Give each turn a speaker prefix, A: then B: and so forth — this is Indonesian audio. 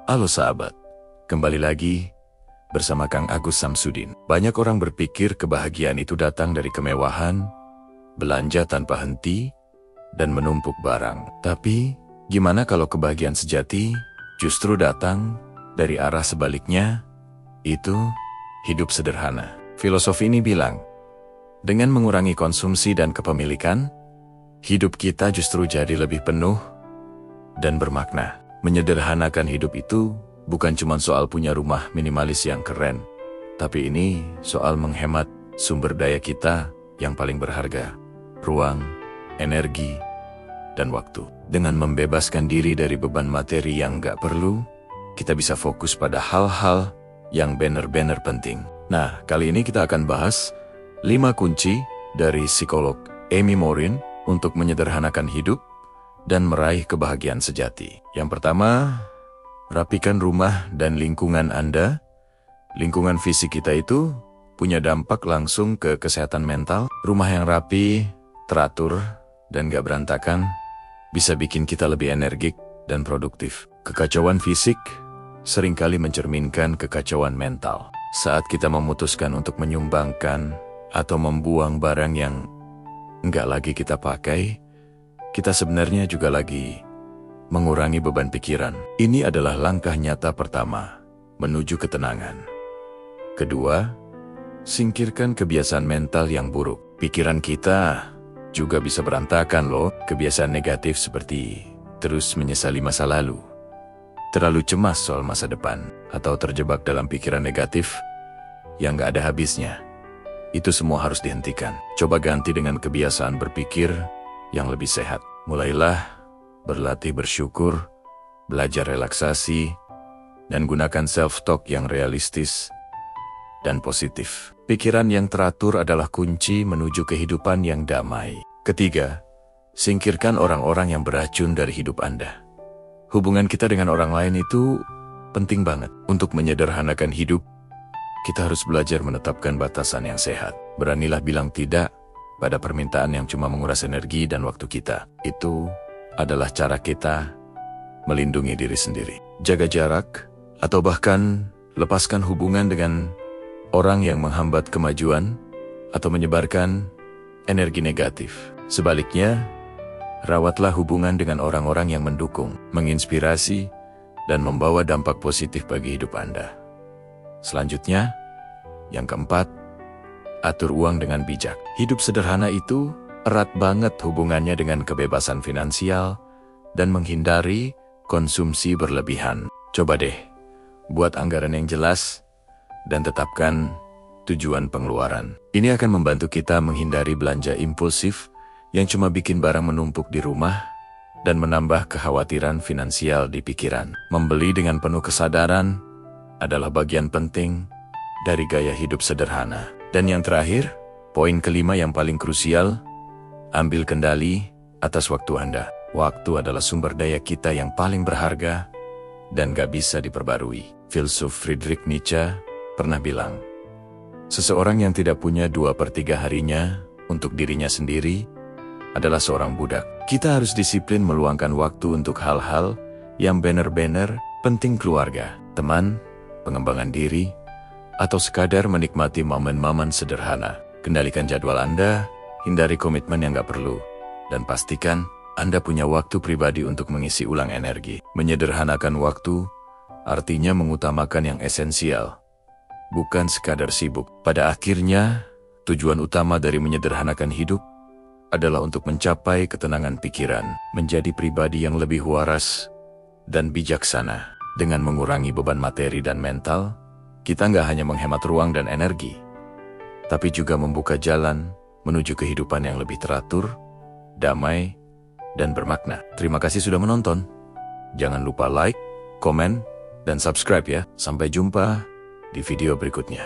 A: Halo sahabat, kembali lagi bersama Kang Agus Samsudin. Banyak orang berpikir kebahagiaan itu datang dari kemewahan, belanja tanpa henti, dan menumpuk barang. Tapi, gimana kalau kebahagiaan sejati justru datang dari arah sebaliknya? Itu hidup sederhana. Filosofi ini bilang, dengan mengurangi konsumsi dan kepemilikan, hidup kita justru jadi lebih penuh dan bermakna. Menyederhanakan hidup itu bukan cuma soal punya rumah minimalis yang keren, tapi ini soal menghemat sumber daya kita yang paling berharga, ruang, energi, dan waktu. Dengan membebaskan diri dari beban materi yang gak perlu, kita bisa fokus pada hal-hal yang benar-benar penting. Nah, kali ini kita akan bahas 5 kunci dari psikolog Amy Morin untuk menyederhanakan hidup dan meraih kebahagiaan sejati. Yang pertama, rapikan rumah dan lingkungan Anda. Lingkungan fisik kita itu punya dampak langsung ke kesehatan mental. Rumah yang rapi, teratur, dan gak berantakan bisa bikin kita lebih energik dan produktif. Kekacauan fisik seringkali mencerminkan kekacauan mental. Saat kita memutuskan untuk menyumbangkan atau membuang barang yang nggak lagi kita pakai, kita sebenarnya juga lagi mengurangi beban pikiran. Ini adalah langkah nyata pertama menuju ketenangan. Kedua, singkirkan kebiasaan mental yang buruk. Pikiran kita juga bisa berantakan loh. Kebiasaan negatif seperti terus menyesali masa lalu, terlalu cemas soal masa depan, atau terjebak dalam pikiran negatif yang gak ada habisnya. Itu semua harus dihentikan. Coba ganti dengan kebiasaan berpikir yang lebih sehat. Mulailah berlatih bersyukur, belajar relaksasi, dan gunakan self-talk yang realistis dan positif. Pikiran yang teratur adalah kunci menuju kehidupan yang damai. Ketiga, singkirkan orang-orang yang beracun dari hidup Anda. Hubungan kita dengan orang lain itu penting banget. Untuk menyederhanakan hidup, kita harus belajar menetapkan batasan yang sehat. Beranilah bilang tidak pada permintaan yang cuma menguras energi dan waktu kita. Itu adalah cara kita melindungi diri sendiri. Jaga jarak, atau bahkan lepaskan hubungan dengan orang yang menghambat kemajuan atau menyebarkan energi negatif. Sebaliknya, rawatlah hubungan dengan orang-orang yang mendukung, menginspirasi, dan membawa dampak positif bagi hidup Anda. Selanjutnya, yang keempat, atur uang dengan bijak. Hidup sederhana itu erat banget hubungannya dengan kebebasan finansial dan menghindari konsumsi berlebihan. Coba deh, buat anggaran yang jelas dan tetapkan tujuan pengeluaran. Ini akan membantu kita menghindari belanja impulsif yang cuma bikin barang menumpuk di rumah dan menambah kekhawatiran finansial di pikiran. Membeli dengan penuh kesadaran adalah bagian penting dari gaya hidup sederhana. Dan yang terakhir, poin kelima yang paling krusial, ambil kendali atas waktu Anda. Waktu adalah sumber daya kita yang paling berharga dan gak bisa diperbarui. Filsuf Friedrich Nietzsche pernah bilang, seseorang yang tidak punya 2/3 harinya untuk dirinya sendiri adalah seorang budak. Kita harus disiplin meluangkan waktu untuk hal-hal yang benar-benar penting, keluarga, teman, pengembangan diri, atau sekadar menikmati momen-momen sederhana. Kendalikan jadwal Anda, hindari komitmen yang gak perlu, dan pastikan Anda punya waktu pribadi untuk mengisi ulang energi. Menyederhanakan waktu artinya mengutamakan yang esensial, bukan sekadar sibuk. Pada akhirnya, tujuan utama dari menyederhanakan hidup adalah untuk mencapai ketenangan pikiran, menjadi pribadi yang lebih waras dan bijaksana. Dengan mengurangi beban materi dan mental, kita nggak hanya menghemat ruang dan energi, tapi juga membuka jalan menuju kehidupan yang lebih teratur, damai, dan bermakna. Terima kasih sudah menonton. Jangan lupa like, komen, dan subscribe ya. Sampai jumpa di video berikutnya.